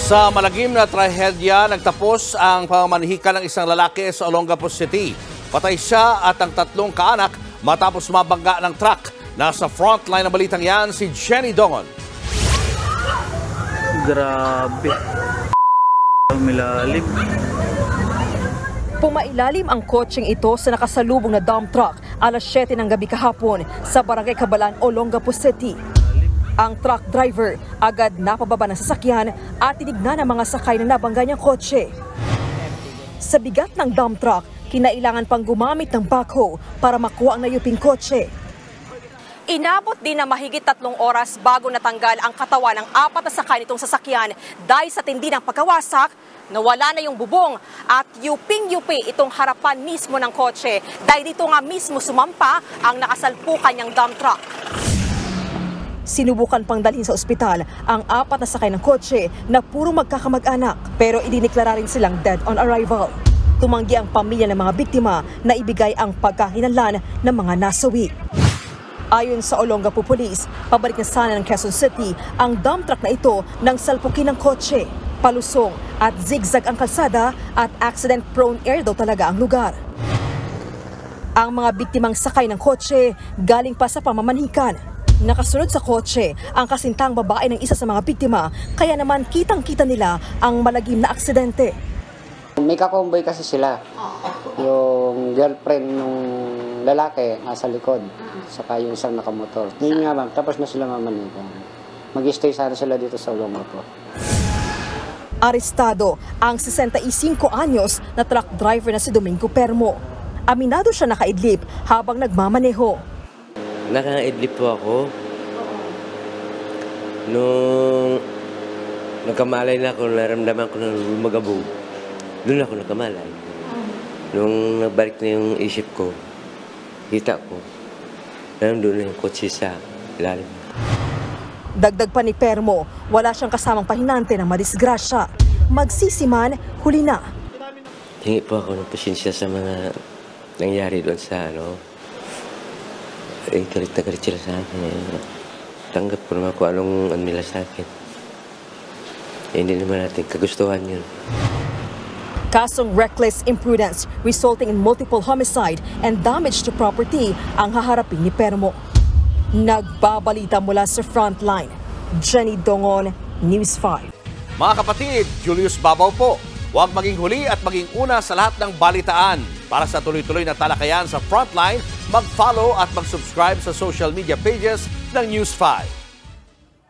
Sa malagim na trahedya, nagtapos ang pamamanhikan ng isang lalaki sa Olongapo City. Patay siya at ang tatlong kaanak matapos mabangga ng truck. Nasa frontline ng balitang yan si Jenny Dongon. Grabe. Milalim. Pumailalim ang kotseng ito sa nakasalubong na dump truck alas 7 ng gabi kahapon sa Barangay Cabalan, Olongapo City. Ang truck driver agad napababa ng sasakyan at tinignan ang mga sakay na nabangga niyang kotse. Sa bigat ng dump truck, kinailangan pang gumamit ng backhoe para makuha ang nayuping kotse. Inabot din na mahigit 3 oras bago natanggal ang katawan ng 4 na sakay nitong sasakyan dahil sa tindi ng pagkawasak, nawala na yung bubong at yuping-yupi itong harapan mismo ng kotse dahil dito nga mismo sumampa ang nakasalpukan niyang dump truck. Sinubukan pang dalhin sa ospital ang 4 na sakay ng kotse na puro magkakamag-anak pero idineklara rin silang dead on arrival. Tumanggi ang pamilya ng mga biktima na ibigay ang pagkahinanlan ng mga nasawi. Ayon sa Olongapo Police, pabalik na sana ng Quezon City ang dump truck na ito nang salpukin ng kotse. Palusong at zigzag ang kalsada at accident-prone area daw talaga ang lugar. Ang mga biktimang sakay ng kotse galing pa sa pamamanhikan. Nakasunod sa kotse ang kasintang babae ng isa sa mga biktima, kaya naman kitang-kita nila ang malagim na aksidente. May kakomboy kasi sila. Yung girlfriend ng lalaki nasa likod, saka yung isang nakamotor. Yun nga ma'am, tapos na sila mamanikan. Mag-stay sana sila dito sa Olongapo. Arestado ang 65 anyos na truck driver na si Domingo Permo. Aminado siya nakaidlip habang nagmamaneho. Nakaidlip po ako. Nung nagkamalay na ako, naramdaman ko na lumagabog. Doon ako nagkamalay. Nung nagbalik na yung isip ko, kita ko, nandun na yung kotse sa ilalim. Dagdag pa ni Permo, wala siyang kasamang pahinante ng madisgrasya. Magsisiman, huli na. Hingi po ako ng pasensya sa mga nangyari doon sa galit na galit sila sa akin. Tanggap ko naman kung anong nila sa akin. Hindi naman natin kagustuhan yun. Kasong reckless imprudence resulting in multiple homicide and damage to property ang haharapin ni Permo. Nagbabalita mula sa frontline. Jenny Dongon, News 5. Mga kapatid, Julius Babaw po. Huwag maging huli at maging una sa lahat ng balitaan. Para sa tuloy-tuloy na talakayan sa Frontline, mag-follow at mag-subscribe sa social media pages ng News 5.